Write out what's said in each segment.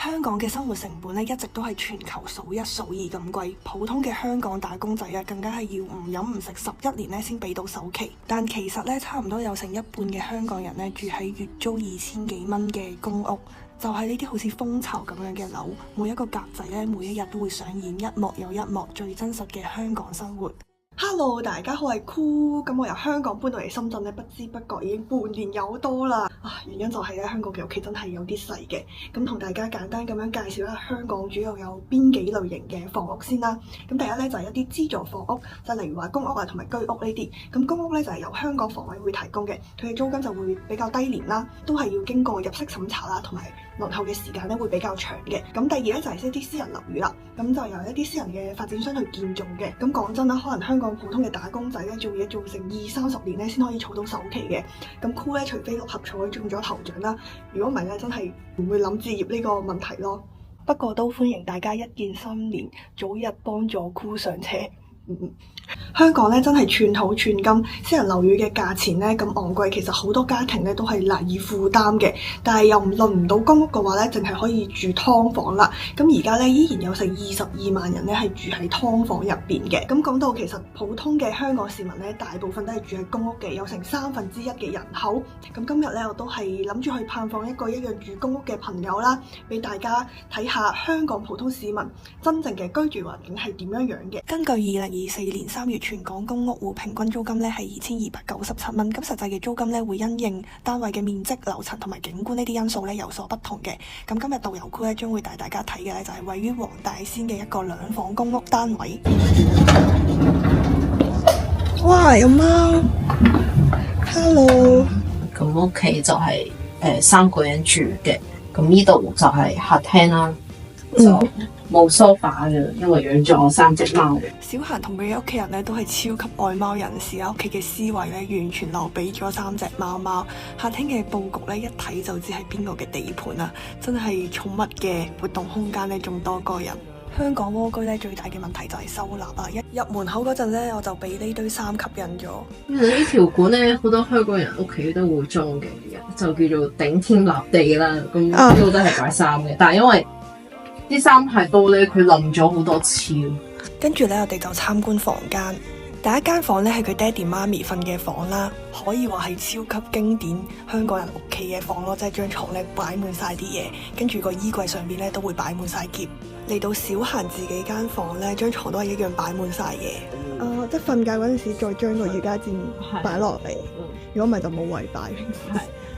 香港嘅生活成本咧一直都係全球數一數二咁貴，普通嘅香港打工仔啊，更加係要唔飲唔食11年咧先俾到首期。但其實咧，差唔多有成一半嘅香港人咧住喺月租2000幾蚊嘅公屋，就係呢啲好似蜂巢咁樣嘅樓，每一個格仔咧，每一日都會上演一幕又一幕最真實嘅香港生活。Hello， 大家好，我係 Cool。咁我由香港搬到嚟深圳咧，不知不覺已經半年有多啦。原因就係咧，香港嘅屋企真係有啲細嘅。咁同大家簡單咁樣介紹一下香港主要有邊幾類型嘅房屋先啦。咁第一咧就係一啲資助房屋，就例如話公屋啊同埋居屋呢啲。咁公屋咧就係由香港房委會提供嘅，佢嘅租金就會比較低廉啦，都係要經過入息審查啦，同埋輪候嘅時間咧會比較長嘅。咁第二咧就係一啲私人樓宇啦，咁就由一啲私人嘅發展商去建造嘅。咁講真啦，可能香港普通嘅打工仔咧做嘢做成20-30年咧先可以儲到首期嘅。咁 Cool 咧，除非六合彩中咗頭獎啦，如果唔係咧，真係唔會諗置業呢個問題咯。不過都歡迎大家一鍵心連，早日幫助 Cool 上車。香港咧真係寸土寸金，私人樓宇嘅價錢咧咁昂貴，其實好多家庭咧都係難以負擔嘅。但係又輪唔到公屋嘅話咧，淨係可以住劏房啦。咁而家咧依然有成22萬人咧係住喺劏房入邊嘅。咁講到其實普通嘅香港市民咧，大部分都係住喺公屋嘅，有成1/3嘅人口。咁今日咧我都係諗住去探訪一個一樣住公屋嘅朋友啦，俾大家睇下香港普通市民真正嘅居住環境係點樣樣嘅。根據2024年3月全港公屋戶平均租金咧係2297蚊，咁實際嘅租金咧會因應單位嘅面積、樓層同埋景觀呢啲因素咧有所不同嘅。咁今日導遊 Cool 咧將會帶大家睇嘅咧就係位於黃大仙嘅一個2房公屋單位。哇，有貓 ！Hello。咁屋企就係3個人住嘅，咁呢度就係客廳啦，就冇 sofa 嘅，因為養咗3隻貓。小嫻同佢嘅屋企人咧都係超級愛貓人士啊！屋企嘅思維咧完全留俾咗3隻貓貓。客廳嘅佈局咧一睇就知係邊個嘅地盤啊！真係寵物嘅活動空間咧仲多過人。香港蝸居咧最大嘅問題就係收納啊！一入門口嗰陣咧我就俾呢堆衫吸引咗。呢條管咧好多香港人屋企都會裝嘅，就叫做頂天立地啦。咁呢度都係擺衫嘅，但係因為啲衫太多咧，佢冧咗好多次。跟住咧，我哋就參觀房間。第一間房咧係佢爹哋媽咪瞓嘅房啦，可以話係超級經典香港人屋企嘅房咯，即係張床咧擺滿晒啲嘢，跟住個衣櫃上邊咧都會擺滿晒篋。嚟到小嫻自己間房咧，張床都係一樣擺滿晒嘢。即係瞓覺嗰陣時再將個瑜伽墊擺落嚟，如果唔係就冇位擺。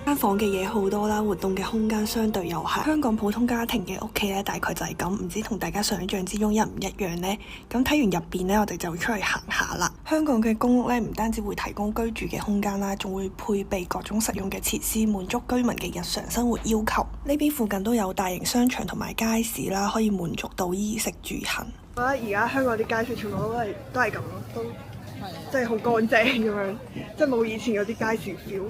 間房嘅嘢好多啦，活動嘅空間相對有限。香港普通家庭嘅屋企咧，大概就係咁，唔知同大家想象之中一唔一樣呢？咁睇完入邊咧，我哋就出去行下啦。香港嘅公屋咧，唔單止會提供居住嘅空間啦，仲會配備各種實用嘅設施，滿足居民嘅日常生活要求。呢邊附近都有大型商場同埋街市啦，可以滿足到衣食住行。我覺得而家香港啲街市全部都係咁咯，都即係好乾淨咁樣，即係冇以前嗰啲街市 feel。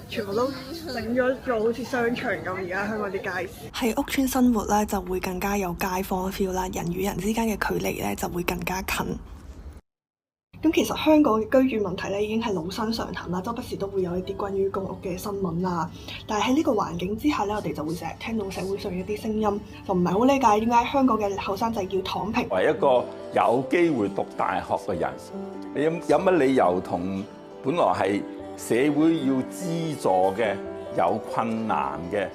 全部都整咗做好似商場咁，而家香港啲街市。喺屋邨生活咧，就會更加有街坊 feel 啦，人與人之間嘅距離咧就會更加近。咁其實香港嘅居住問題咧已經係老生常談啦，周不時都會有一啲關於公屋嘅新聞啦。但係喺呢個環境之下咧，我哋就會成日聽到社會上一啲聲音，就唔係好理解點解香港嘅後生仔要躺平。為一個有機會讀大學嘅人，你有乜理由同本來係社會要資助嘅有困難嘅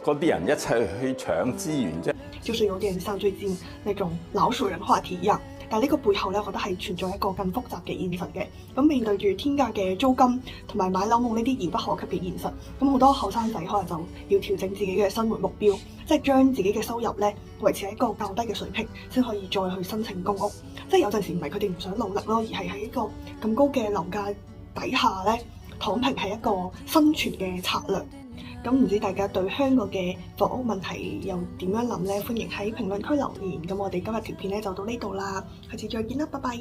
嗰啲人一齊去搶資源啫，就是有點像最近那種老鼠人話題一樣。但係呢個背後咧，我覺得係存在一個更複雜嘅現實嘅。咁面對住天價嘅租金同埋買樓夢呢啲遙不可及嘅現實，咁好多後生仔可能就要調整自己嘅生活目標，即係將自己嘅收入咧維持喺一個較低嘅水平，先可以再去申請公屋。即係有陣時唔係佢哋唔想努力咯，而係喺一個咁高嘅樓價底下咧，躺平係一個生存嘅策略。咁唔知大家對香港嘅房屋問題又點樣諗呢？歡迎喺評論區留言。咁我哋今日條片咧就到呢度啦，下次再見啦，拜拜。